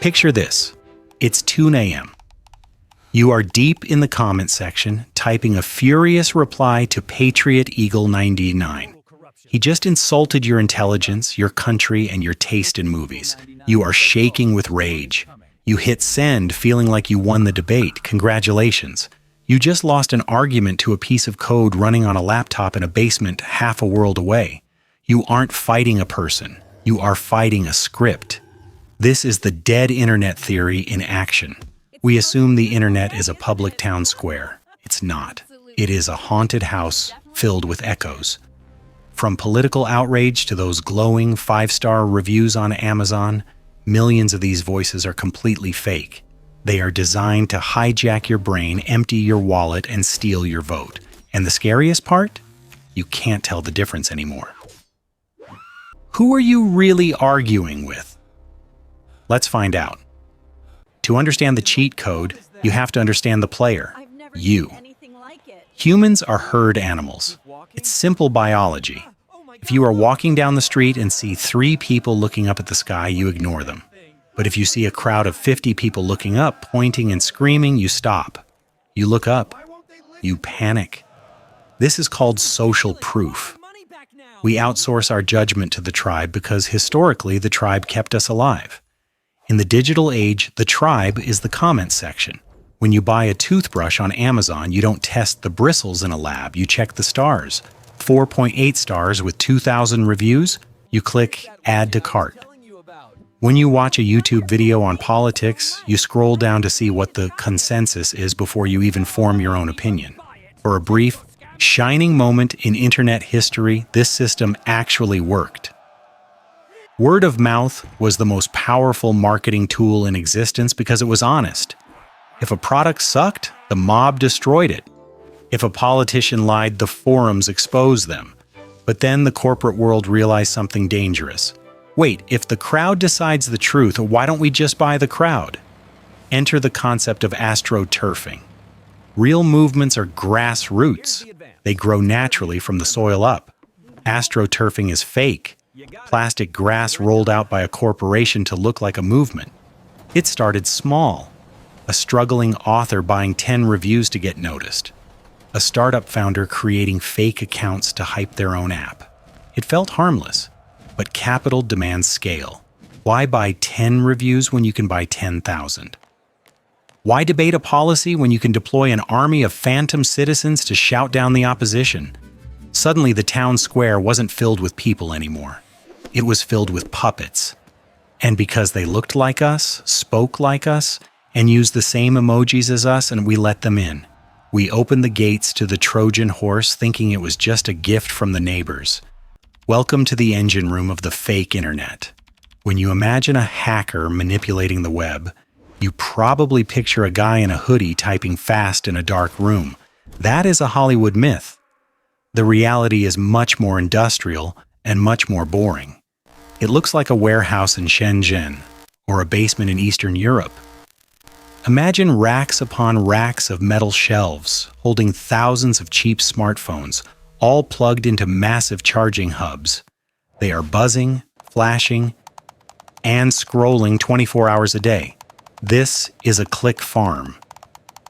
Picture this. It's 2 a.m. You are deep in the comment section, typing a furious reply to Patriot Eagle 99. He just insulted your intelligence, your country, and your taste in movies. You are shaking with rage. You hit send, feeling like you won the debate. Congratulations. You just lost an argument to a piece of code running on a laptop in a basement half a world away. You aren't fighting a person. You are fighting a script. This is the dead internet theory in action. We assume the internet is a public town square. It's not. It is a haunted house filled with echoes. From political outrage to those glowing 5-star reviews on Amazon, millions of these voices are completely fake. They are designed to hijack your brain, empty your wallet, and steal your vote. And the scariest part? You can't tell the difference anymore. Who are you really arguing with? Let's find out. To understand the cheat code, you have to understand the player, you. Humans are herd animals. It's simple biology. If you are walking down the street and see 3 people looking up at the sky, you ignore them. But if you see a crowd of 50 people looking up, pointing and screaming, you stop. You look up. You panic. This is called social proof. We outsource our judgment to the tribe because historically the tribe kept us alive. In the digital age, the tribe is the comment section. When you buy a toothbrush on Amazon, you don't test the bristles in a lab, you check the stars. 4.8 stars with 2,000 reviews, you click Add to Cart. When you watch a YouTube video on politics, you scroll down to see what the consensus is before you even form your own opinion. For a brief, shining moment in internet history, this system actually worked. Word of mouth was the most powerful marketing tool in existence because it was honest. If a product sucked, the mob destroyed it. If a politician lied, the forums exposed them. But then the corporate world realized something dangerous. Wait, if the crowd decides the truth, why don't we just buy the crowd? Enter the concept of astroturfing. Real movements are grassroots. They grow naturally from the soil up. Astroturfing is fake. Plastic grass rolled out by a corporation to look like a movement. It started small. A struggling author buying 10 reviews to get noticed. A startup founder creating fake accounts to hype their own app. It felt harmless, but capital demands scale. Why buy 10 reviews when you can buy 10,000? Why debate a policy when you can deploy an army of phantom citizens to shout down the opposition? Suddenly, the town square wasn't filled with people anymore. It was filled with puppets. And because they looked like us, spoke like us, and used the same emojis as us, and we let them in. We opened the gates to the Trojan horse thinking it was just a gift from the neighbors. Welcome to the engine room of the fake internet. When you imagine a hacker manipulating the web, you probably picture a guy in a hoodie typing fast in a dark room. That is a Hollywood myth. The reality is much more industrial and much more boring. It looks like a warehouse in Shenzhen or a basement in Eastern Europe. Imagine racks upon racks of metal shelves holding thousands of cheap smartphones, all plugged into massive charging hubs. They are buzzing, flashing, and scrolling 24 hours a day. This is a click farm.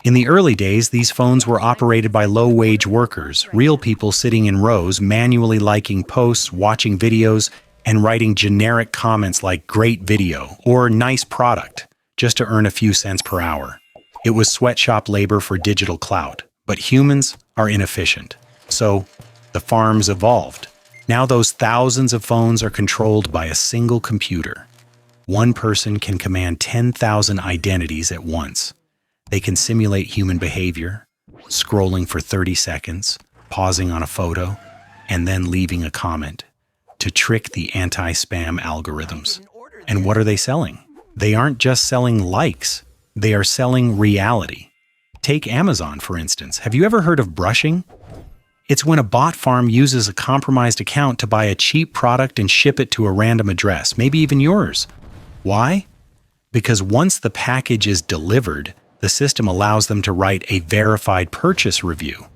In the early days, these phones were operated by low-wage workers, real people sitting in rows, manually liking posts, watching videos, and writing generic comments like "great video" or "nice product," just to earn a few cents per hour. It was sweatshop labor for digital clout, but humans are inefficient. So, the farms evolved. Now those thousands of phones are controlled by a single computer. One person can command 10,000 identities at once. They can simulate human behavior, scrolling for 30 seconds, pausing on a photo, and then leaving a comment to trick the anti-spam algorithms. And what are they selling? They aren't just selling likes, they are selling reality. Take Amazon, for instance. Have you ever heard of brushing? It's when a bot farm uses a compromised account to buy a cheap product and ship it to a random address, maybe even yours. Why? Because once the package is delivered, the system allows them to write a verified purchase review.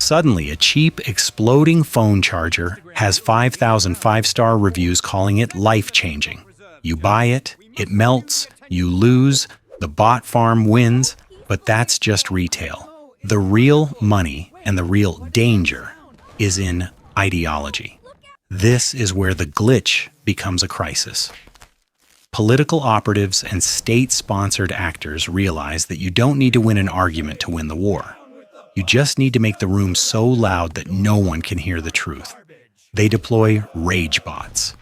Suddenly, a cheap, exploding phone charger has 5,000 five-star reviews calling it life-changing. You buy it, it melts, You lose, the bot farm wins, but that's just retail. The real money and the real danger is in ideology. This is where the glitch becomes a crisis. Political operatives and state-sponsored actors realize that you don't need to win an argument to win the war. You just need to make the room so loud that no one can hear the truth. They deploy rage bots.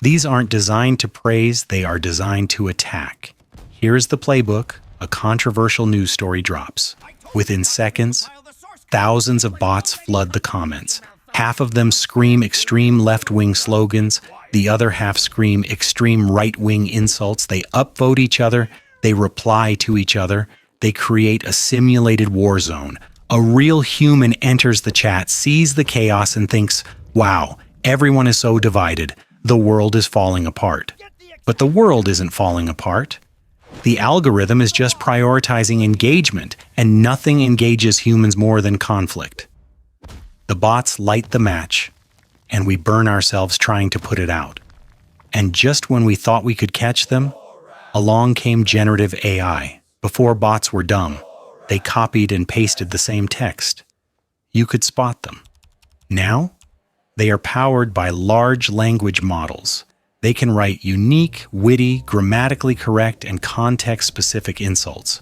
These aren't designed to praise, they are designed to attack. Here's the playbook. A controversial news story drops. Within seconds, thousands of bots flood the comments. Half of them scream extreme left-wing slogans. The other half scream extreme right-wing insults. They upvote each other. They reply to each other. They create a simulated war zone. A real human enters the chat, sees the chaos, and thinks, wow, everyone is so divided. The world is falling apart. But the world isn't falling apart. The algorithm is just prioritizing engagement, and nothing engages humans more than conflict. The bots light the match, and we burn ourselves trying to put it out. And just when we thought we could catch them, along came generative AI. Before bots were dumb, they copied and pasted the same text. You could spot them. Now, they are powered by large language models. They can write unique, witty, grammatically correct, and context-specific insults.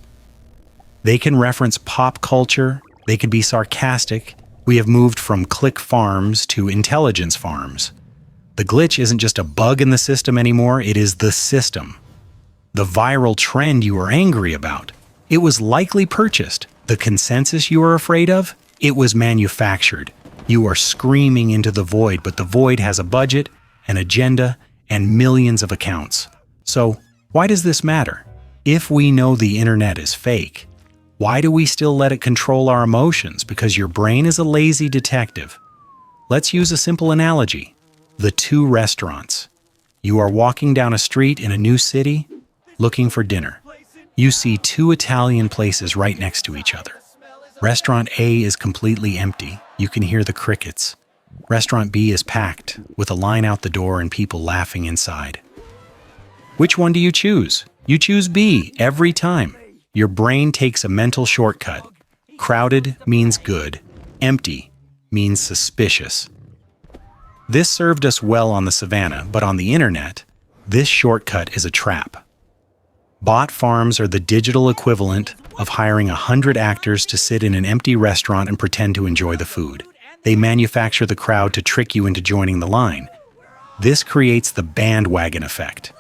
They can reference pop culture. They can be sarcastic. We have moved from click farms to intelligence farms. The glitch isn't just a bug in the system anymore, it is the system. The viral trend you are angry about, it was likely purchased. The consensus you are afraid of, it was manufactured. You are screaming into the void, but the void has a budget, an agenda, and millions of accounts. So, why does this matter? If we know the internet is fake, why do we still let it control our emotions? Because your brain is a lazy detective. Let's use a simple analogy. The two restaurants. You are walking down a street in a new city, looking for dinner. You see two Italian places right next to each other. Restaurant A is completely empty. You can hear the crickets. Restaurant B is packed, with a line out the door and people laughing inside. Which one do you choose? You choose B every time. Your brain takes a mental shortcut. Crowded means good. Empty means suspicious. This served us well on the savannah, but on the internet, this shortcut is a trap. Bot farms are the digital equivalent of hiring 100 actors to sit in an empty restaurant and pretend to enjoy the food. They manufacture the crowd to trick you into joining the line. This creates the bandwagon effect.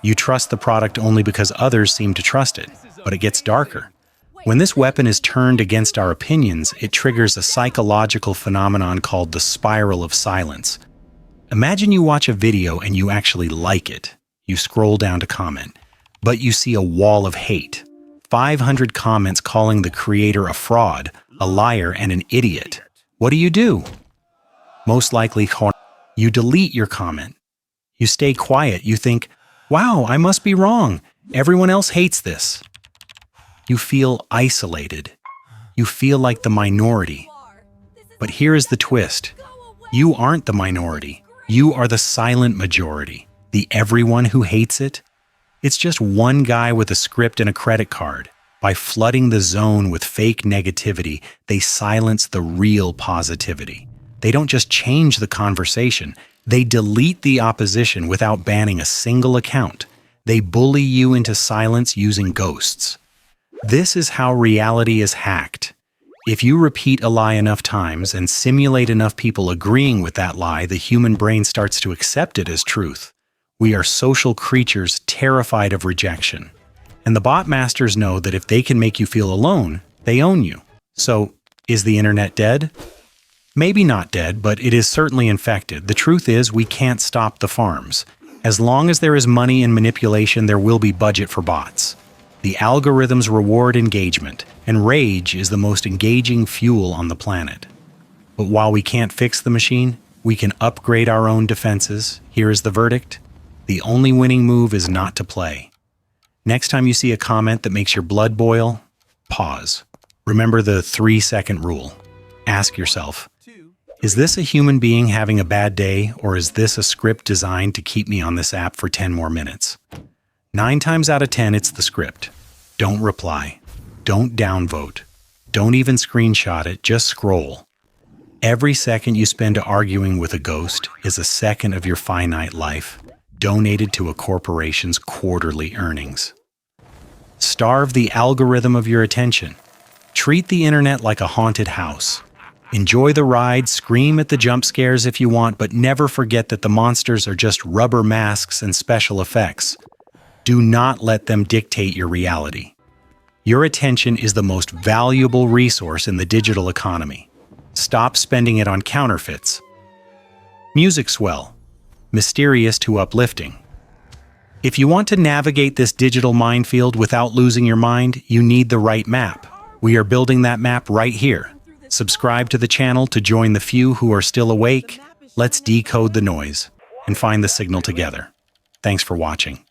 You trust the product only because others seem to trust it, but it gets darker. When this weapon is turned against our opinions, it triggers a psychological phenomenon called the spiral of silence. Imagine you watch a video and you actually like it. You scroll down to comment, but you see a wall of hate. 500 comments calling the creator a fraud, a liar, and an idiot. What do? Most likely, you delete your comment. You stay quiet. You think, wow, I must be wrong. Everyone else hates this. You feel isolated. You feel like the minority. But here is the twist. You aren't the minority. You are the silent majority. The everyone who hates it. It's just one guy with a script and a credit card. By flooding the zone with fake negativity, they silence the real positivity. They don't just change the conversation. They delete the opposition without banning a single account. They bully you into silence using ghosts. This is how reality is hacked. If you repeat a lie enough times and simulate enough people agreeing with that lie, the human brain starts to accept it as truth. We are social creatures terrified of rejection. And the bot masters know that if they can make you feel alone, they own you. So, is the internet dead? Maybe not dead, but it is certainly infected. The truth is, we can't stop the farms. As long as there is money and manipulation, there will be budget for bots. The algorithms reward engagement, and rage is the most engaging fuel on the planet. But while we can't fix the machine, we can upgrade our own defenses. Here is the verdict. The only winning move is not to play. Next time you see a comment that makes your blood boil, pause. Remember the 3-second rule. Ask yourself, is this a human being having a bad day, or is this a script designed to keep me on this app for 10 more minutes? 9 times out of 10, it's the script. Don't reply. Don't downvote. Don't even screenshot it, just scroll. Every second you spend arguing with a ghost is a second of your finite life, donated to a corporation's quarterly earnings. Starve the algorithm of your attention. Treat the internet like a haunted house. Enjoy the ride, scream at the jump scares if you want, but never forget that the monsters are just rubber masks and special effects. Do not let them dictate your reality. Your attention is the most valuable resource in the digital economy. Stop spending it on counterfeits. Music swell, mysterious to uplifting. If you want to navigate this digital minefield without losing your mind, you need the right map. We are building that map right here. Subscribe to the channel to join the few who are still awake. Let's decode the noise and find the signal together. Thanks for watching.